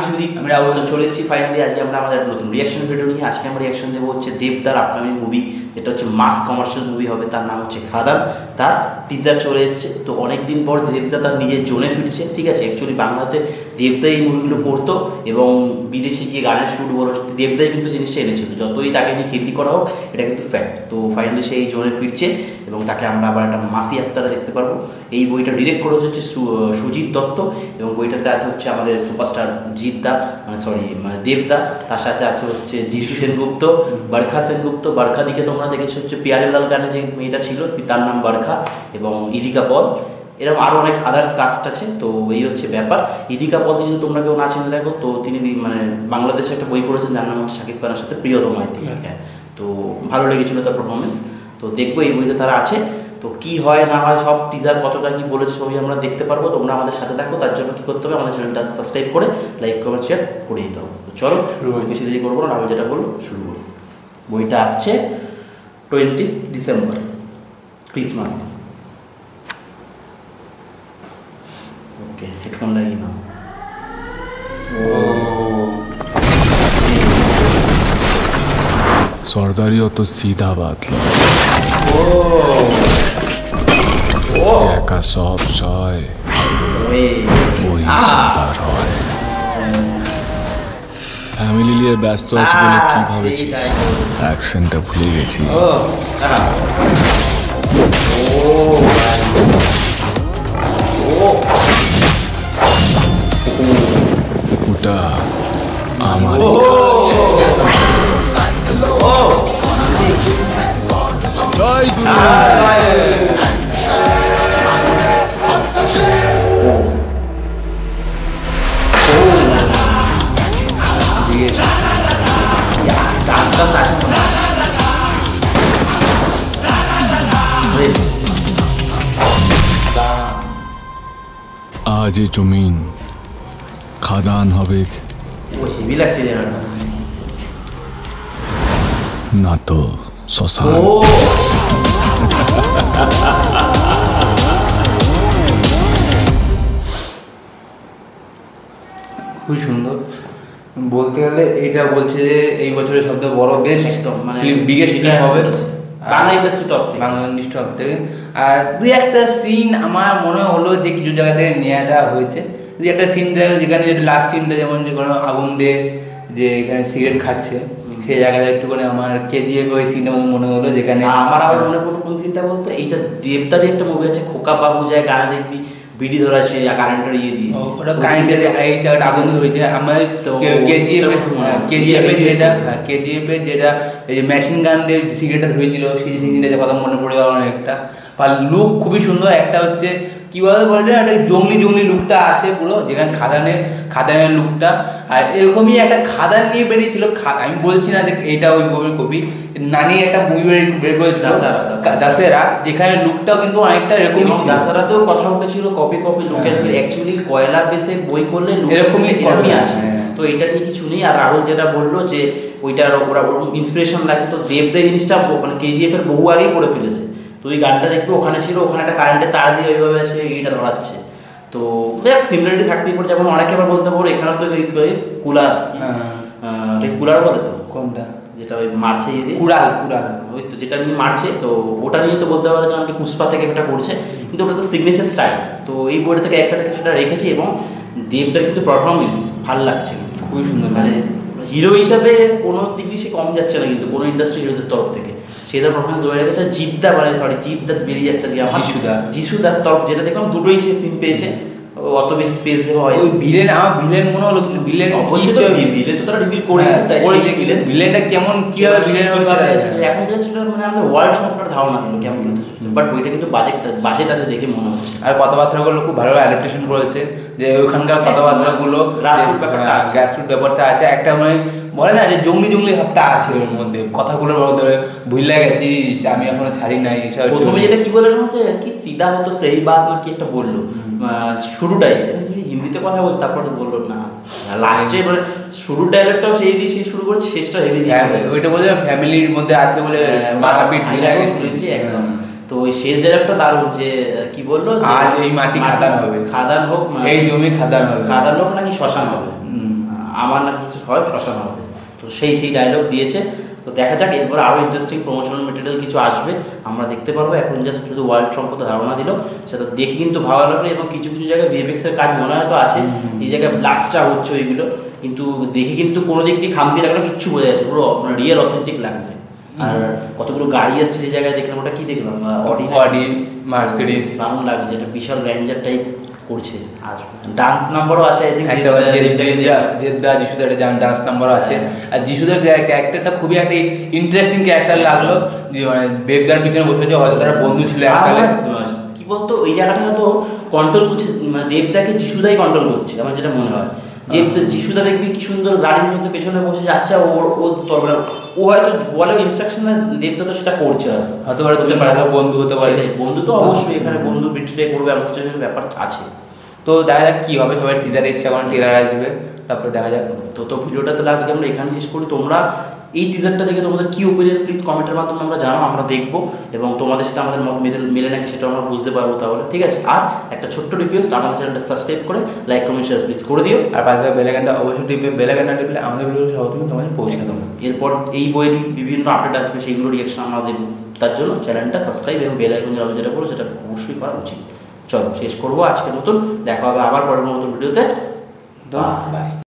সুদীপ, আমরা অবশ্য চলে এসেছি ফাইনালি আজকে আমরা আমাদের নতুন রিয়াকশন ভিডিও নিয়ে। আজকে আমরা রিয়াকশন দেবো হচ্ছে দেবদার আপকামিং মুভি, যেটা হচ্ছে মাস কমার্শিয়াল মুভি হবে, তার নাম হচ্ছে খাদান। তার টিজার চলে এসছে। তো অনেকদিন পর দেবদা তার নিজের জোনে ফিরছে, ঠিক আছে। অ্যাকচুয়ালি বাংলাতে দেবদা এই মুভিগুলো করতো এবং বিদেশে গিয়ে গানের শ্যুট বলো দেবদাই কিন্তু জিনিসটা এনেছিল, যতই তাকে নিয়ে খিল্লি করা হোক এটা কিন্তু ফ্যাক্ট। তো ফাইনালি সে এই জোনে ফিরছে এবং তাকে আমরা আবার একটা মাসি আত্মারা দেখতে পারবো। এই বইটা ডিরেক্ট করেছে হচ্ছে সুজিত দত্ত এবং বইটাতে আছে হচ্ছে আমাদের সুপারস্টার জিৎদা, মানে দেবদা। তার সাথে আছে হচ্ছে যিশু সেনগুপ্ত, বরখা সেনগুপ্ত। বরখা দিকে তোমরা দেখেছো হচ্ছে পিয়ারেলাল গানে যে মেয়েটা ছিল তার নাম বরখা, এবং ইদিকা পল, এরকম আরও অনেক আদার্স কাস্ট আছে। তো এই হচ্ছে ব্যাপার। ইদিকা পল যদি তোমরা কেউ না চিনে দেখো, তো তিনি মানে বাংলাদেশে একটা বই পড়েছেন যার নাম হচ্ছে শাকিব খানের সাথে প্রিয়তমা, হ্যাঁ। তো ভালো লেগেছিলো তার পারফরমেন্স। তো দেখবো এই বইতে তারা আছে। তো কি হয় না হয় সব টিজার কতটা কি বলেছে সবই আমরা দেখতে পারবো। তোমরা আমাদের সাথে থাকো, তার জন্য কী করতে হবে, আমাদের চ্যানেলটা সাবস্ক্রাইব করে লাইক কমেন্ট শেয়ার করে দিতে হবে। তো চলো বেশি দেরি করবো না, আমি যেটা বলবো শুরু করবো। বইটা আসছে 20 ডিসেম্বর, ক্রিসমাসে। ओके हेडफोन लगी ना। सरदारी हो तो सीधा बात लो। जैका सब सय वही सरदार হয়। ফ্যামিলি নিয়ে ব্যস্ত আছি বলে কি ভাবেছি, অ্যাকসেন্টটা ভুলে গেছি। ওটা আমারই কাজ। জয় গুরু। আজ এই জমিন খাদান হবে না তো শ্মশান। খুবই সুন্দর বলতে গেলে। এটা বলছে যে এই বছরের সবথেকে বড় বেস্ট মানে বিগেস্ট ফিল্ম হবে বাংলা ইন্ডাস্ট্রি টপ থেকে, বাংলা ইন্ডাস্ট্রি টপ থেকে। আর দুই একটা সিন আমার মনে হলো যে কিছু জায়গা থেকে নেওয়াটা হয়েছে। দুই একটা সিন যেখানে লাস্ট সিনটা যেমন যে কোনো আগুন দিয়ে যে এখানে সিগারেট খাচ্ছে, সেই জায়গাটা একটুখানি আমার কেজিএফ ওই সিনটা মনে হলো, যেখানে আমার আবার মনে পড়লো কোন সিনটা বলতো, এইটা দেবদারি একটা মুভি আছে খোকা বাবু যায় গানে দেখবি বিডি ধরা সে কারেন্টের ইয়ে দিয়ে, ওটা কারেন্টের এই জায়গাটা আগুন হয়েছে। আমার কেজিএফের যেটা এই যে মেশিন গান দিয়ে সিগারেটটা ধরেছিল সেই সিনটা কথা মনে পড়ে গেল অনেকটা। আর লুক খুবই সুন্দর। একটা হচ্ছে কী বলে একটা জঙ্গলি লুকটা আছে পুরো, যেখানে খাদানের লুকটা। আর এরকমই একটা খাদান নিয়ে বেরিয়েছিল। আমি বলছি না যে এটা ওই বইয়ের কপি, নানি একটা বই বের করেছিল দাসেরা, যেখানে লুকটাও কিন্তু অনেকটা এরকমই ছিল। দাসেরাতেও কথা উঠেছিল কপি লুকের, অ্যাকচুয়ালি কয়লা বেসে বই করলে এরকমই আসে। তো এটা নিয়ে কিছু নেই। আর রাহুল যেটা বললো যে ওইটার ওরা ইন্সপিরেশন লাগে, তো দেবদা জিনিসটা মানে কেজিএফ এর বহু আগেই করে ফেলেছে। তো ওই গানটা দেখবে ওখানে ছিল, ওখানে একটা কারেন্টের তার দিয়ে ওইভাবে সে এটা ধরাচ্ছে। তো সিমিলারিটি থাকতেই পারে। যেমন অনেকে আবার বলতে পারো এখানে তো কুলার, কুলার বলে তো কোনটা, যেটা ওই মারছে ইয়ে দিয়ে কুড়াল ওই তো যেটা নিয়ে মারছে, তো ওটা নিয়ে তো বলতে পারো যে আমাকে পুষ্পা থেকে একটা করছে, কিন্তু ওটা তো সিগনেচার স্টাইল। তো এই বইটা থেকে একটা সেটা রেখেছি এবং দেবদার কিন্তু পারফরমেন্স ভালো লাগছে, খুবই সুন্দর। মানে হিরো হিসাবে কোনো দিক দিয়ে সে কম যাচ্ছে না কিন্তু কোনো ইন্ডাস্ট্রি হিরোদের তরফ থেকে সেটা পারফরমেন্স হয়ে গেছে। জিদ্দা জিদ্দা বেরিয়ে যাচ্ছে যে আমার যিশুদার তরফ যেটা দেখলাম দুটোই সে সিন পেয়েছে, অত বেশি স্পেস দেওয়া হয়। ওই ভিলেন আমার ভিলেন মনে হলো, কিন্তু ভিলেন অবশ্যই তো ভিলেন তো তারা রিভিল করেছে, তাই ভিলেনটা কেমন কিভাবে ভিলেন হবে এখন জাস্ট মানে আমাদের ওয়ার্ল্ড সম্পর্কে ধারণা দিল কেমন কিন্তু, বাট ওইটা কিন্তু বাজেট আছে দেখে মনে হচ্ছে। আর কথাবার্তাগুলো খুব ভালো অ্যাডাপ্টেশন করেছে, যে ওখানকার কথাবার্তাগুলো গ্রাসরুট ব্যাপারটা আছে। একটা মানে বলে না যে জঙ্গলি ভাবটা আছে ওর মধ্যে, কথাগুলোর মধ্যে ভুলে গেছিস আমি এখনো ছাড়ি নাই। প্রথমে যেটা কি বলে হচ্ছে কি সিধা হতো সেই বাত না কি একটা বললো শুরুটাই হিন্দিতে কথা বলছে, তারপরে বললো না লাস্টে মানে শুরুর ডায়লগটাও সেই দিয়ে শেষ শুরু করেছে, শেষটা হেভি দিয়ে ওইটা বলে ফ্যামিলির মধ্যে আছে বলে মারাপিট একদম। তো ওই শেষ ডায়লগটা দারুণ, যে কি বললো আজ এই মাটি খাদান হবে, খাদান হোক এই জমি খাদান হবে, খাদান হোক নাকি শ্মশান হবে। আমার না কিছু হয় শ্মশান হবে, তো সেই ডায়লগ দিয়েছে। তো দেখা যাক এরপর আরও ইন্টারেস্টিং প্রমোশনাল মেটেরিয়াল কিছু আসবে, আমরা দেখতে পারবো। এখন জাস্ট শুধু ওয়ার্ল্ড সম্পর্কে ধারণা দিল, সেটা দেখে কিন্তু ভালো লাগলো। এবং কিছু কিছু জায়গায় ভিএফএক্স এর কাজ মনে হয় তো আছে, এই জায়গায় ব্লাস্টটা হচ্ছে ওইগুলো, কিন্তু দেখে কিন্তু কোনো দিক দিয়ে খামতি লাগলো, কিচ্ছু বোঝা যাচ্ছে, পুরো রিয়েল অথেন্টিক লাগছে। আর কতগুলো গাড়ি আসছে যে জায়গায় দেখলাম, ওটা কি দেখলাম, অডি মার্সিডিজ দারুণ লাগছে, এটা বিশাল র্যাঞ্জার টাইপ করছে। আর ডান্স নাম্বারও আছে, আই থিঙ্ক জেদ্দা যিশুদার একটা ডান্স নাম্বারও আছে। আর যিশুদার ক্যারেক্টারটা খুবই একটা ইন্টারেস্টিং ক্যারেক্টার লাগলো, যে মানে দেবদার পিছনে বসে যে হয়তো তারা বন্ধু ছিল এককালে। কি বলতো ওই জায়গাটা হয়তো কন্ট্রোল করছে, মানে দেবদাকে যিশুদাই কন্ট্রোল করছে আমার যেটা মনে হয়। যে যিশুদা দেখবি কি সুন্দর গাড়ির মধ্যে পেছনে বসে যাচ্ছে, ও হয়তো বলে ইনস্ট্রাকশন, দেবদা তো সেটা করছে হয়তো ওরা দুজন বন্ধু হতে পারে। বন্ধু তো অবশ্যই, এখানে বন্ধু বিট্রে করবে এমন কিছু ব্যাপার আছে। তো দেখা যাক কী হবে, সবাই টিজার এসছে, এখন টিজার আসবে, তারপরে দেখা যাক। তো ভিডিওটা তাহলে আজকে আমরা এখানে শেষ করি। তোমরা এই টিজারটা দেখে তোমাদের কী ওপিনিয়ন প্লিজ কমেন্টের মাধ্যমে আমরা জানাও, আমরা দেখবো এবং তোমাদের সাথে আমাদের মত মেলে নাকি সেটা আমরা বুঝতে পারবো তাহলে, ঠিক আছে। আর একটা ছোট্ট রিকোয়েস্ট, আমাদের চ্যানেলটা সাবস্ক্রাইব করে লাইক কমেন্ট শেয়ার প্লিজ করে দিও। আর পাশে বেলাইকনটা অবশ্যই টিপে, বেলাইকনটা টিপলে আমাদের ভিডিও সহজে তোমাদের পৌঁছে দেবো। এরপর এই বইয়েরই বিভিন্ন আপডেট আসবে, সেইগুলো রিয়াকশন আমরা দেবো, তার জন্য চ্যানেলটা সাবস্ক্রাইব এবং বেল আইকন যাবে যেটা বলো সেটা অবশ্যই করা উচিত। চলো শেষ করবো আজকের মতন, দেখা হবে আবার পরের মতন ভিডিওতে। বাই।